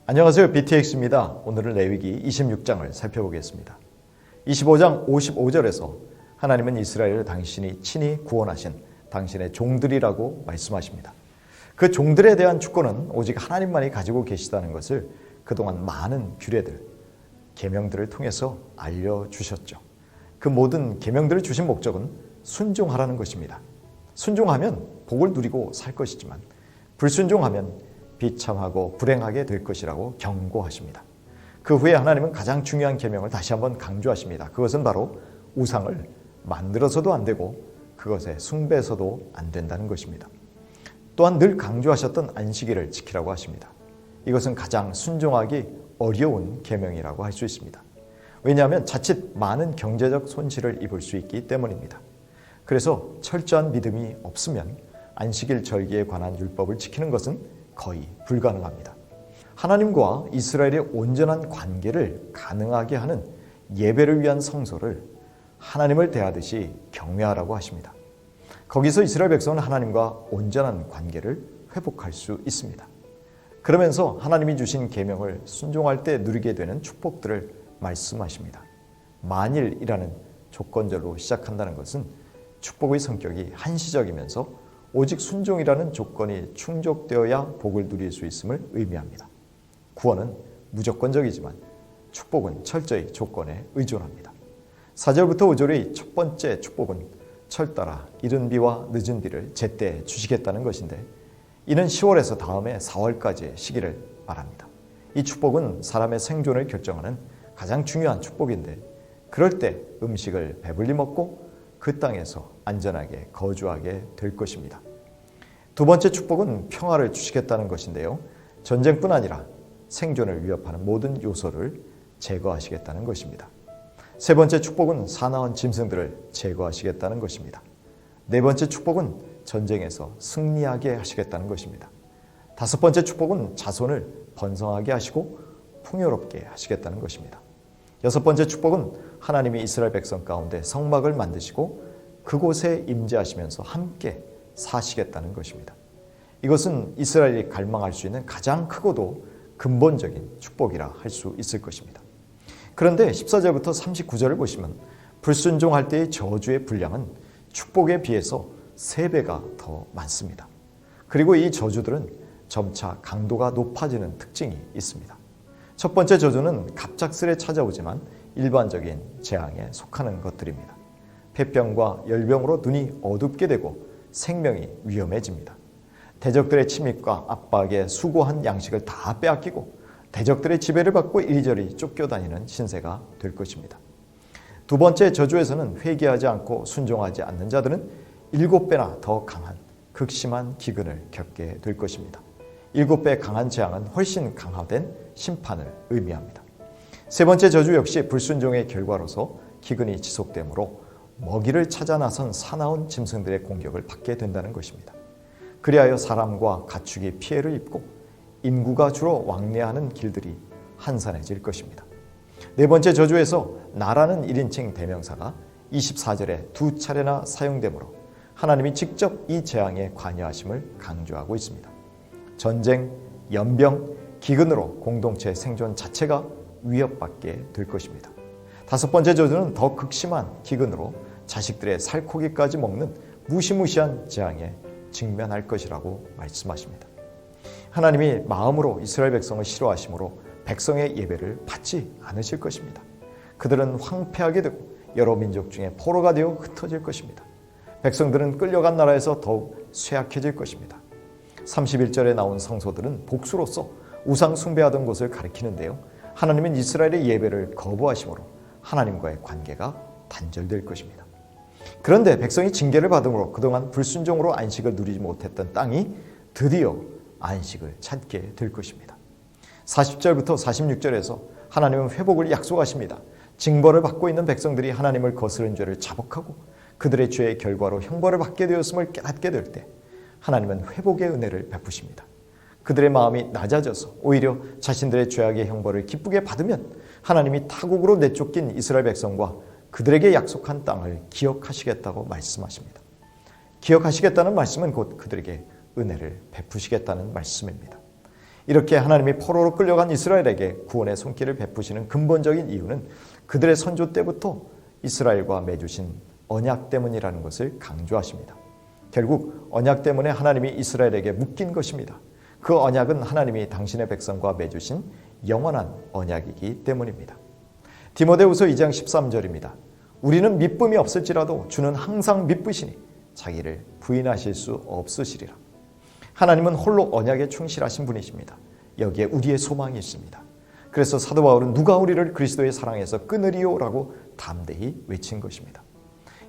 안녕하세요. BTX입니다. 오늘은 레위기 26장을 살펴보겠습니다. 25장 55절에서 하나님은 이스라엘을 당신이 친히 구원하신 당신의 종들이라고 말씀하십니다. 그 종들에 대한 주권은 오직 하나님만이 가지고 계시다는 것을 그동안 많은 규례들, 계명들을 통해서 알려주셨죠. 그 모든 계명들을 주신 목적은 순종하라는 것입니다. 순종하면 복을 누리고 살 것이지만 불순종하면 비참하고 불행하게 될 것이라고 경고하십니다. 그 후에 하나님은 가장 중요한 계명을 다시 한번 강조하십니다. 그것은 바로 우상을 만들어서도 안 되고 그것에 숭배해서도 안 된다는 것입니다. 또한 늘 강조하셨던 안식일을 지키라고 하십니다. 이것은 가장 순종하기 어려운 계명이라고 할 수 있습니다. 왜냐하면 자칫 많은 경제적 손실을 입을 수 있기 때문입니다. 그래서 철저한 믿음이 없으면 안식일 절기에 관한 율법을 지키는 것은 거의 불가능합니다. 하나님과 이스라엘의 온전한 관계를 가능하게 하는 예배를 위한 성소를 하나님을 대하듯이 경외하라고 하십니다. 거기서 이스라엘 백성은 하나님과 온전한 관계를 회복할 수 있습니다. 그러면서 하나님이 주신 계명을 순종할 때 누리게 되는 축복들을 말씀하십니다. 만일이라는 조건절로 시작한다는 것은 축복의 성격이 한시적이면서 오직 순종이라는 조건이 충족되어야 복을 누릴 수 있음을 의미합니다. 구원은 무조건적이지만 축복은 철저히 조건에 의존합니다. 4절부터 5절의 첫 번째 축복은 철 따라 이른 비와 늦은 비를 제때 주시겠다는 것인데 이는 10월에서 다음해 4월까지의 시기를 말합니다. 이 축복은 사람의 생존을 결정하는 가장 중요한 축복인데 그럴 때 음식을 배불리 먹고 그 땅에서 안전하게 거주하게 될 것입니다. 두 번째 축복은 평화를 주시겠다는 것인데요. 전쟁뿐 아니라 생존을 위협하는 모든 요소를 제거하시겠다는 것입니다. 세 번째 축복은 사나운 짐승들을 제거하시겠다는 것입니다. 네 번째 축복은 전쟁에서 승리하게 하시겠다는 것입니다. 다섯 번째 축복은 자손을 번성하게 하시고 풍요롭게 하시겠다는 것입니다. 여섯 번째 축복은 하나님이 이스라엘 백성 가운데 성막을 만드시고 그곳에 임재하시면서 함께 사시겠다는 것입니다. 이것은 이스라엘이 갈망할 수 있는 가장 크고도 근본적인 축복이라 할 수 있을 것입니다. 그런데 14절부터 39절을 보시면 불순종할 때의 저주의 분량은 축복에 비해서 3배가 더 많습니다. 그리고 이 저주들은 점차 강도가 높아지는 특징이 있습니다. 첫 번째 저주는 갑작스레 찾아오지만 일반적인 재앙에 속하는 것들입니다. 폐병과 열병으로 눈이 어둡게 되고 생명이 위험해집니다. 대적들의 침입과 압박에 수고한 양식을 다 빼앗기고 대적들의 지배를 받고 이리저리 쫓겨다니는 신세가 될 것입니다. 두 번째 저주에서는 회개하지 않고 순종하지 않는 자들은 7배나 더 강한 극심한 기근을 겪게 될 것입니다. 7배 강한 재앙은 훨씬 강화된 심판을 의미합니다. 세 번째 저주 역시 불순종의 결과로서 기근이 지속되므로 먹이를 찾아 나선 사나운 짐승들의 공격을 받게 된다는 것입니다. 그리하여 사람과 가축이 피해를 입고 인구가 주로 왕래하는 길들이 한산해질 것입니다. 네 번째 저주에서 나라는 1인칭 대명사가 24절에 2차례나 사용되므로 하나님이 직접 이 재앙에 관여하심을 강조하고 있습니다. 전쟁, 연병, 기근으로 공동체의 생존 자체가 위협받게 될 것입니다. 다섯 번째 저주는 더 극심한 기근으로 자식들의 살코기까지 먹는 무시무시한 재앙에 직면할 것이라고 말씀하십니다. 하나님이 마음으로 이스라엘 백성을 싫어하심으로 백성의 예배를 받지 않으실 것입니다. 그들은 황폐하게 되고 여러 민족 중에 포로가 되어 흩어질 것입니다. 백성들은 끌려간 나라에서 더욱 쇠약해질 것입니다. 31절에 나온 성소들은 복수로서 우상 숭배하던 것을 가리키는데요. 하나님은 이스라엘의 예배를 거부하심으로 하나님과의 관계가 단절될 것입니다. 그런데 백성이 징계를 받음으로 그동안 불순종으로 안식을 누리지 못했던 땅이 드디어 안식을 찾게 될 것입니다. 40절부터 46절에서 하나님은 회복을 약속하십니다. 징벌을 받고 있는 백성들이 하나님을 거스른 죄를 자복하고 그들의 죄의 결과로 형벌을 받게 되었음을 깨닫게 될 때 하나님은 회복의 은혜를 베푸십니다. 그들의 마음이 낮아져서 오히려 자신들의 죄악의 형벌을 기쁘게 받으면 하나님이 타국으로 내쫓긴 이스라엘 백성과 그들에게 약속한 땅을 기억하시겠다고 말씀하십니다. 기억하시겠다는 말씀은 곧 그들에게 은혜를 베푸시겠다는 말씀입니다. 이렇게 하나님이 포로로 끌려간 이스라엘에게 구원의 손길을 베푸시는 근본적인 이유는 그들의 선조 때부터 이스라엘과 맺으신 언약 때문이라는 것을 강조하십니다. 결국 언약 때문에 하나님이 이스라엘에게 묶인 것입니다. 그 언약은 하나님이 당신의 백성과 맺으신 영원한 언약이기 때문입니다. 디모데후서 2장 13절입니다. 우리는 미쁨이 없을지라도 주는 항상 미쁘시니 자기를 부인하실 수 없으시리라. 하나님은 홀로 언약에 충실하신 분이십니다. 여기에 우리의 소망이 있습니다. 그래서 사도 바울은 누가 우리를 그리스도의 사랑에서 끊으리요라고 담대히 외친 것입니다.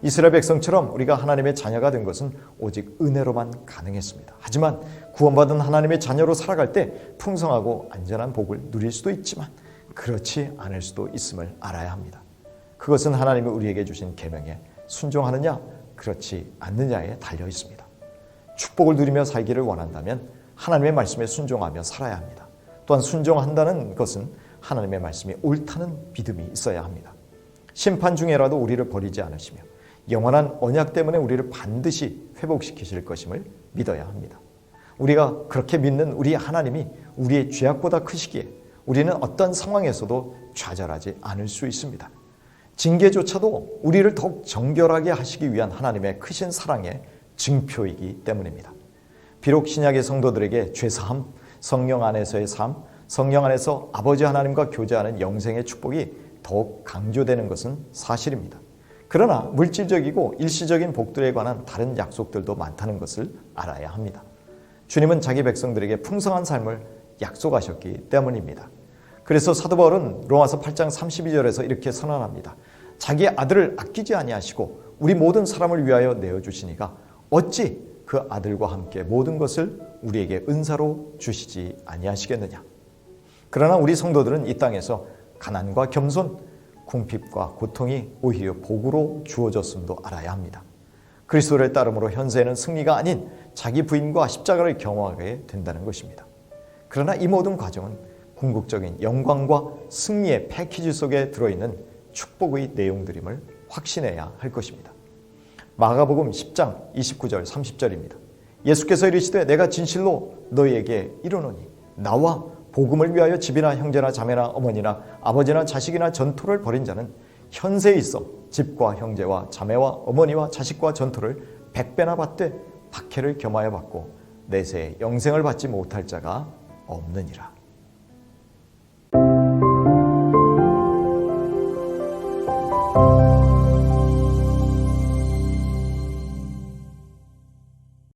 이스라엘 백성처럼 우리가 하나님의 자녀가 된 것은 오직 은혜로만 가능했습니다. 하지만 구원받은 하나님의 자녀로 살아갈 때 풍성하고 안전한 복을 누릴 수도 있지만 그렇지 않을 수도 있음을 알아야 합니다. 그것은 하나님이 우리에게 주신 계명에 순종하느냐 그렇지 않느냐에 달려 있습니다. 축복을 누리며 살기를 원한다면 하나님의 말씀에 순종하며 살아야 합니다. 또한 순종한다는 것은 하나님의 말씀이 옳다는 믿음이 있어야 합니다. 심판 중에라도 우리를 버리지 않으시며 영원한 언약 때문에 우리를 반드시 회복시키실 것임을 믿어야 합니다. 우리가 그렇게 믿는 우리 하나님이 우리의 죄악보다 크시기에 우리는 어떤 상황에서도 좌절하지 않을 수 있습니다. 징계조차도 우리를 더욱 정결하게 하시기 위한 하나님의 크신 사랑의 증표이기 때문입니다. 비록 신약의 성도들에게 죄사함, 성령 안에서의 삶, 성령 안에서 아버지 하나님과 교제하는 영생의 축복이 더욱 강조되는 것은 사실입니다. 그러나 물질적이고 일시적인 복들에 관한 다른 약속들도 많다는 것을 알아야 합니다. 주님은 자기 백성들에게 풍성한 삶을 약속하셨기 때문입니다. 그래서 사도 바울은 로마서 8장 32절에서 이렇게 선언합니다. 자기 아들을 아끼지 아니하시고 우리 모든 사람을 위하여 내어주시니가 어찌 그 아들과 함께 모든 것을 우리에게 은사로 주시지 아니하시겠느냐. 그러나 우리 성도들은 이 땅에서 가난과 겸손, 궁핍과 고통이 오히려 복으로 주어졌음도 알아야 합니다. 그리스도를 따름으로 현세에는 승리가 아닌 자기 부인과 십자가를 경험하게 된다는 것입니다. 그러나 이 모든 과정은 궁극적인 영광과 승리의 패키지 속에 들어있는 축복의 내용들임을 확신해야 할 것입니다. 마가복음 10장 29절 30절입니다. 예수께서 이르시되 내가 진실로 너희에게 이르노니 나와 복음을 위하여 집이나 형제나 자매나 어머니나 아버지나 자식이나 전토를 벌인 자는 현세에 있어 집과 형제와 자매와 어머니와 자식과 전토를 100배나 받되 박해를 겸하여 받고 내세에 영생을 받지 못할 자가 없느니라.